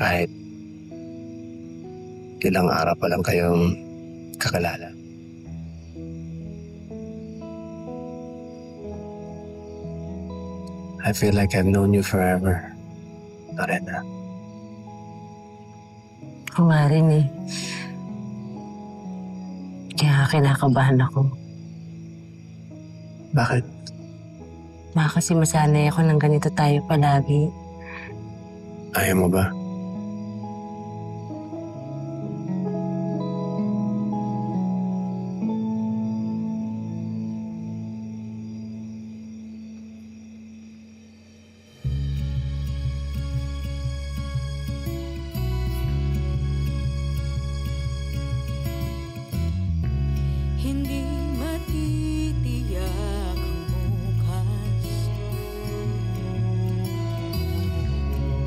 kahit ilang araw pa lang kayong kakilala. I feel like I've known you forever, Lorena. Ako nga rin eh. Kaya kinakabahan ako. Bakit? Baka kasi masanay ako ng ganito tayo palagi. Ayaw mo ba? Hindi matitiyak ang bukas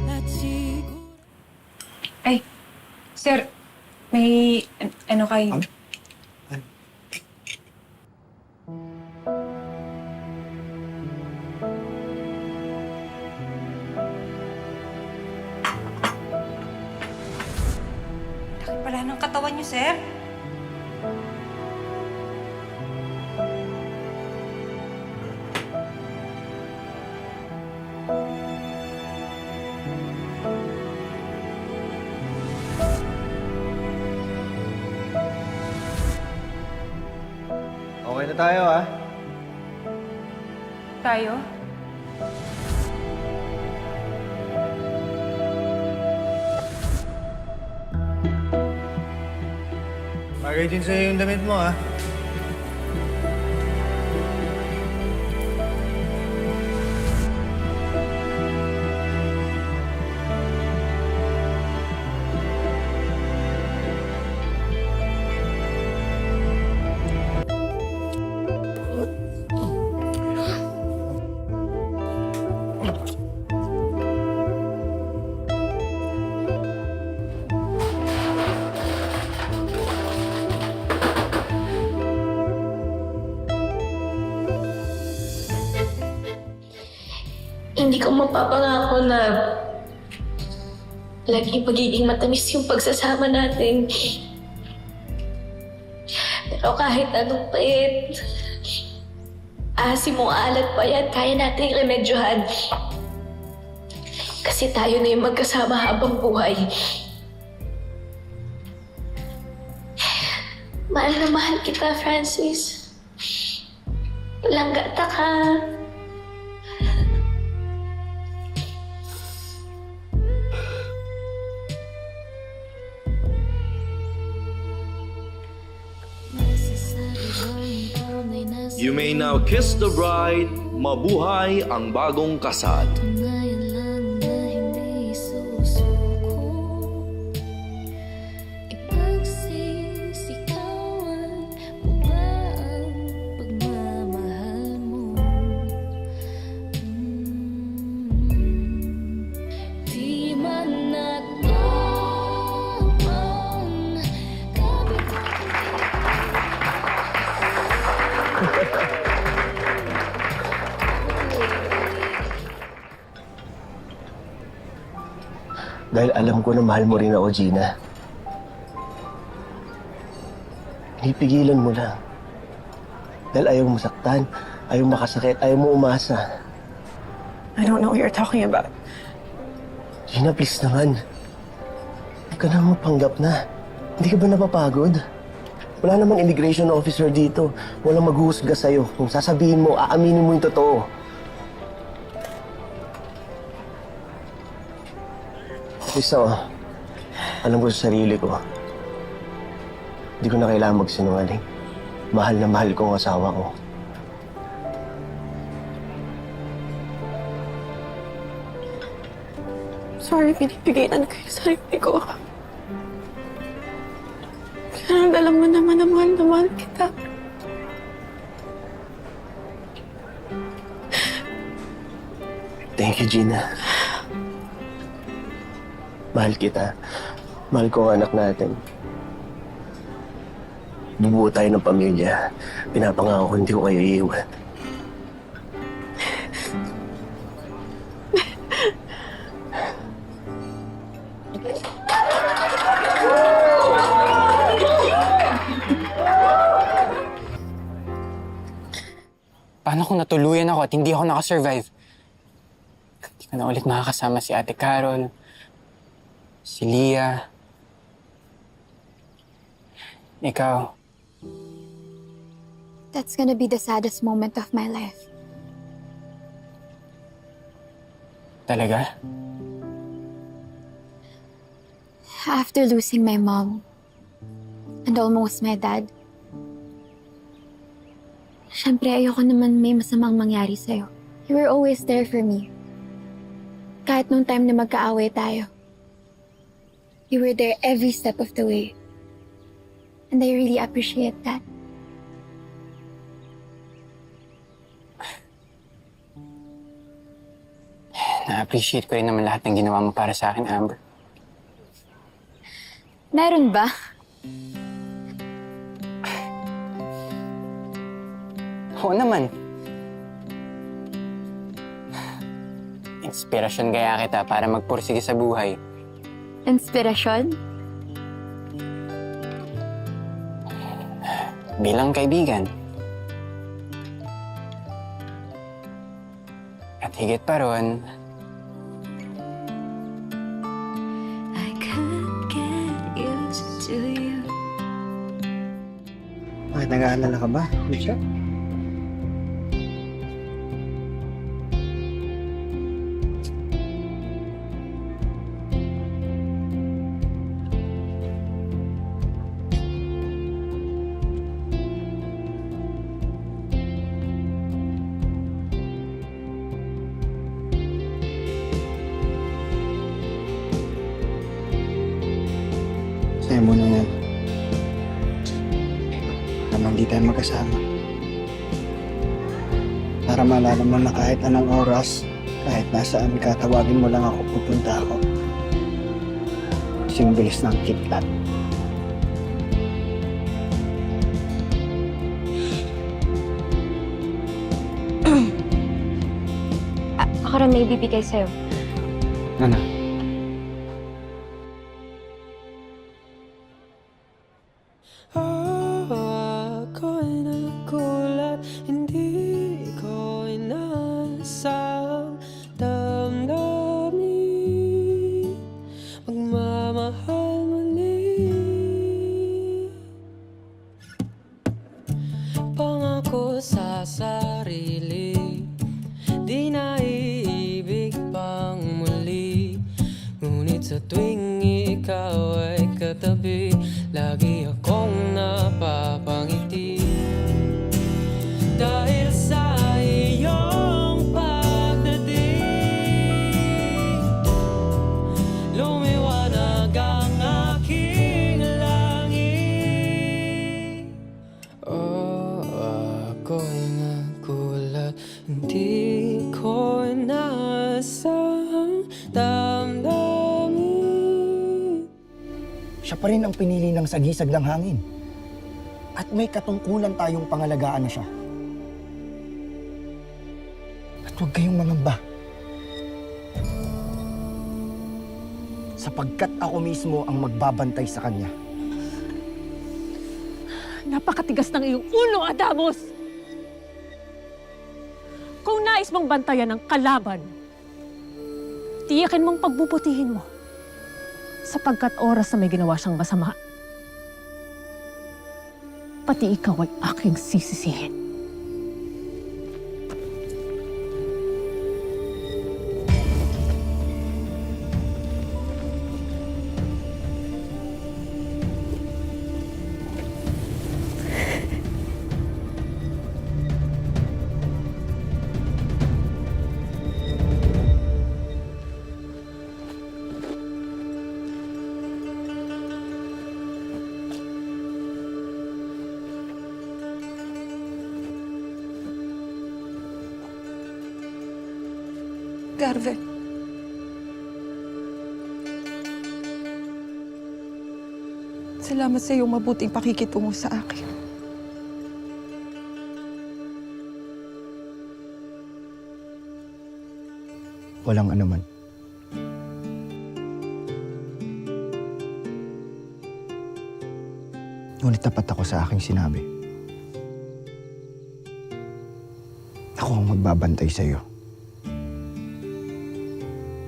at siguro... Ay, sir, may ano kayo? Laki pala ng katawan niyo, sir. Okay na tayo, ha? Tayo? Bagay din sa'yo yung damit mo, ha? Hindi ko mapapangako na laging pagiging matamis yung pagsasama natin. Pero kahit anong pait, asim mo alat pa yan, kaya nating remedyohan. Kasi tayo na yung magkasama habang buhay. Mahal na mahal kita, Francis. Langgata ka. You may now kiss the bride, mabuhay ang bagong kasal. Tunayan lang na hindi susuko. Ipagsisikawan mo ba ang pagmamahal mo? Di man natapon kapit Dahil alam ko na mahal mo rin ako, Gina. Pipigilan mo lang. Dahil ayaw mo saktan, ayaw makasakit, ayaw mo umasa. I don't know what you're talking about. Gina, please naman. Huwag ka na mapanggap na. Hindi ka ba napapagod? Wala namang immigration officer dito. Walang maghuhusga sa'yo. Kung sasabihin mo, aaminin mo yung totoo. Isa, alam ko sa sarili ko. Hindi ko na kailangan magsinungaling. Mahal na mahal ko ang asawa ko. Sorry, pinipigilan ko yung sarili ko. Kaya alam mo naman na mahal kita. Thank you, Gina. Mahal kita. Mahal ko ang anak natin. Bubuo tayo ng pamilya. Pinapangako ko hindi ko kayo iiwan. Paano kung natuluyan ako at hindi ako nakasurvive? Hindi ko na ulit makakasama si Ate Carol, si Leah. Ikaw, That's gonna be the saddest moment of my life. talaga? After losing my mom and almost my dad, syempre ayoko naman may masamang mangyari sa'yo. You were always there for me. Kahit nung time na magkaaway tayo. You were there every step of the way. And I really appreciate that. Na-appreciate ko rin naman lahat ng ginawa mo para sa akin, Amber. Meron ba? Oo naman. Inspirasyon kaya kita para magpursige sa buhay. Inspirasyon? Bilang kaibigan. At higit pa ron, I can't get used to you. Bakit nag-aalala ka ba, Lucia? Sa'yo muna yan. Naman di tayo magkasama. Para maalala mo na kahit anong oras, kahit nasaan ka, tawagin mo lang ako, pupunta ako. Kasing bilis ng kidlat. Ako rin may bibigay sa'yo. Ano? Ako'y nagulat, hindi ko inasang damdamin magmamahal muli. Pangako sa sarili, di na iibig pang muli. Ngunit sa tuwing ikaw ay katabi, lagi akong napapangiti. Dahil sa iyong pagdating, lumiwanag ang aking langit. Oh, ako'y nagulat, hindi ko inasang damdamin. Siya pa rin ang pinili ng sagisag ng hangin. At may katungkulan tayong pangalagaan na siya. At huwag kayong mangamba. Sapagkat ako mismo ang magbabantay sa kanya. Napakatigas ng iyong ulo, Adamos! Kung nais mong bantayan ang kalaban, tiyakin mong pagbubutihin mo. Sapagkat oras na may ginawa siyang masama, pati ikaw ay aking sisisihin. Garvin. Salamat sa iyong mabuting pakikitungo sa akin. Walang anuman. Ngunit tapat ako sa aking sinabi. Ako ang magbabantay sa'yo.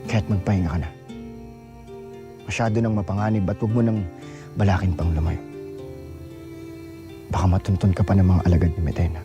Kaya't magpahinga ka na. Masyado nang mapanganib at huwag mo nang balakin pang lumayo. Baka matuntun ka pa ng mga alagad ni Medena.